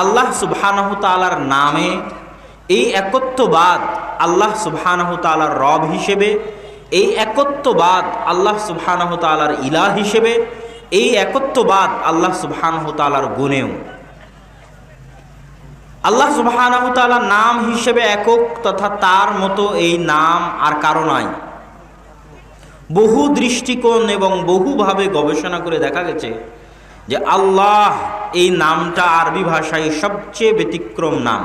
আল্লাহ সুবহানাহু তাআলার নামে এই একত্ববাদ, আল্লাহ সুবহানাহু তাআলার রব হিসেবে এই একত্ববাদ, আল্লাহ সুবহানাহু তাআলার ইলাহ হিসেবে এই একত্ববাদ, আল্লাহ সুবহানাহু তাআলার গুণেও। আল্লাহ সুবহানাহু তাআলার নাম হিসেবে একক তথা তার মতো এই নাম আর কারো নাই। বহু দৃষ্টিকোণ এবং বহুভাবে গবেষণা করে দেখা গেছে যে আল্লাহ এই নামটা আরবি ভাষায় সবচেয়ে ব্যতিক্রম নাম।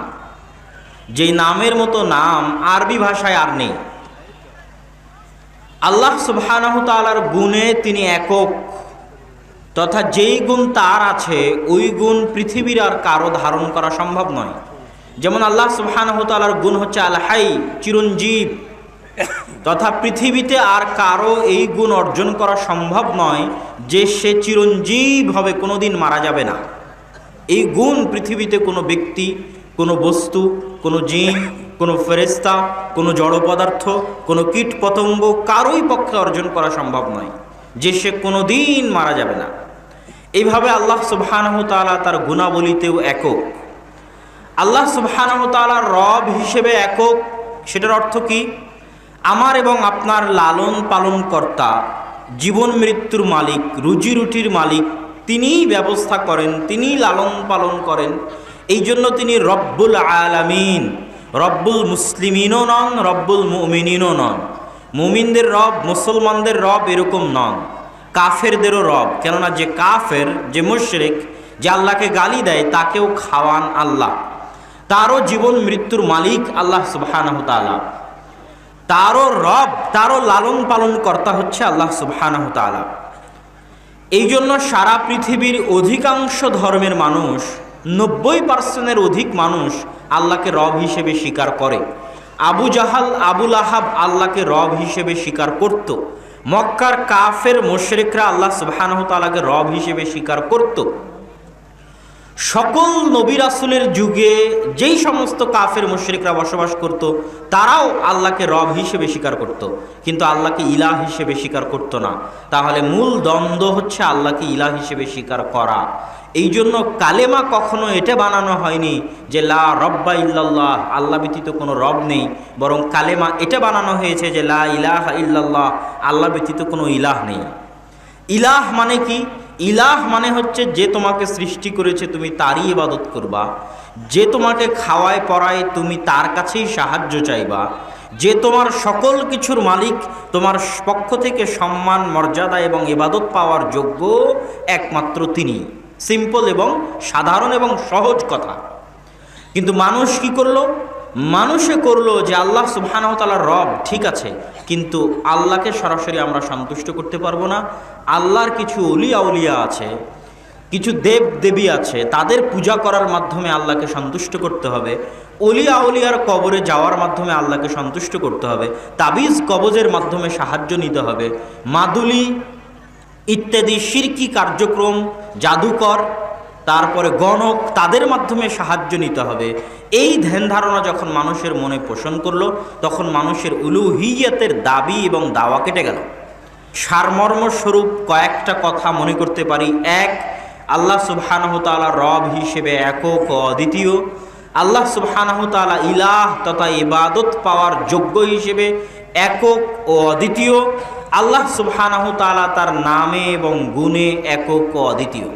যেই নামের মতো নাম আরবি ভাষায় আর নেই। আল্লাহ সুবহানাহু তাআলার গুণে তিনি একক, তথা যেই গুণ তার আছে ওই গুণ পৃথিবীর আর কারো ধারণ করা সম্ভব নয়। যেমন আল্লাহ সুবহানাহু তাআলার গুণ হচ্ছে আল হাই, চিরঞ্জীব, তথা পৃথিবীতে আর কারো এই গুণ অর্জন করা সম্ভব নয় যে সে চিরঞ্জীব হবে, কোনোদিন মারা যাবে না। এই গুণ পৃথিবীতে কোনো ব্যক্তি, কোনো বস্তু, কোনো জিন, কোনো ফেরেশতা, কোনো জড় পদার্থ, কোনো কীট পতঙ্গ কারোই পক্ষে অর্জন করা সম্ভব নয় যে সে কোনো দিন মারা যাবে না। এইভাবে আল্লাহ সুবহানাহু তাআলা তার গুণাবলীতেও একক। আল্লাহ সুবহানাহু তাআলার রব হিসেবে একক, সেটার অর্থ কি? আমার এবং আপনার লালন পালন কর্তা, জীবন মৃত্যুর মালিক, রুজি রুটির মালিক, তিনিই ব্যবস্থা করেন, তিনিই লালন পালন করেন। এই জন্য তিনি রব্বুল আলামিন, রব্বুল মুসলিমিনও নন, রব্বুল মুমিনিনও নন। মুমিনদের রব, মুসলমানদের রব এরকম নন, কাফেরদেরও রব। কেননা যে কাফের, যে মুশরিক, যে আল্লাহকে গালি দেয় তাকেও খাওয়ান আল্লাহ, তারও জীবন মৃত্যুর মালিক আল্লাহ সুবহানাহু তাআলা, তারও রব, তারও লালন পালন কর্তা হচ্ছে আল্লাহ সুবহানাহু তাআলা। এই জন্য সারা পৃথিবীর অধিকাংশ ধর্মের মানুষ, 90% অধিক মানুষ আল্লাহকে রব হিসেবে স্বীকার করে। আবু জাহাল, আবুল আহাব আল্লাহকে রব হিসেবে স্বীকার করত। মক্কার কাফের মুশরিকরা আল্লাহ সুবহানাহু তাআলাকে রব হিসেবে স্বীকার করত। সকল নবী রাসূলের যুগে যেই সমস্ত কাফের মুশরিকরা বসবাস করত তারাও আল্লাহকে রব হিসেবে স্বীকার করত, কিন্তু আল্লাহকে ইলাহ হিসেবে স্বীকার করত না। তাহলে মূল দ্বন্দ্ব হচ্ছে আল্লাহকে ইলাহ হিসেবে স্বীকার করা। এই জন্য কালেমা কখনো এটা বানানো হয়নি যে লা রব্বা ইল্লাল্লাহ, আল্লাহ ব্যতীত কোনো রব নেই, বরং কালেমা এটা বানানো হয়েছে যে লা ইলাহা ইল্লাল্লাহ, আল্লাহ ব্যতীত কোনো ইলাহ নেই। ইলাহ মানে কি? ইলাহ মানে হচ্ছে যে তোমাকে সৃষ্টি করেছে তুমি তারই ইবাদত করবা, যে তোমাকে খাওয়ায় পড়ায় তুমি তার কাছেই সাহায্য চাইবা, যে তোমার সকল কিছুর মালিক, তোমার পক্ষ থেকে সম্মান, মর্যাদা এবং ইবাদত পাওয়ার যোগ্য একমাত্র তিনি। সিম্পল এবং সাধারণ এবং সহজ কথা। কিন্তু মানুষ কি করলো? মানুষে করলো যে আল্লাহ সুবহানাহু ওয়া তাআলার রব ঠিক আছে, কিন্তু আল্লাহকে সরাসরি আমরা সন্তুষ্ট করতে পারবো না। আল্লাহর কিছু অলি আউলিয়া আছে, কিছু দেব দেবী আছে, তাদের পূজা করার মাধ্যমে আল্লাহকে সন্তুষ্ট করতে হবে। অলি আউলিয়ার কবরে যাওয়ার মাধ্যমে আল্লাহকে সন্তুষ্ট করতে হবে। তাবিজ কবজের মাধ্যমে সাহায্য নিতে হবে। মাদুলি ইত্যাদি শিরকি কার্যক্রম, জাদুকর, তারপরে গণক, তাদের মাধ্যমে সাহায্য নিতে হবে। এই ধ্যান ধারণা যখন মানুষের মনে পোষণ করলো, তখন মানুষের উলুহিয়তের দাবি এবং দাওয়া কেটে গেল। সারমর্ম স্বরূপ কয়েকটা কথা মনে করতে পারি। এক, আল্লাহ সুবহানাহু তাআলা রব হিসেবে একক ও অদ্বিতীয়। আল্লাহ সুবহানাহু তাআলা ইলাহ তথা ইবাদত পাওয়ার যোগ্য হিসেবে একক ও অদ্বিতীয়। আল্লাহ সুবহানাহু তাআলা তার নামে এবং গুণে একক ও অদ্বিতীয়।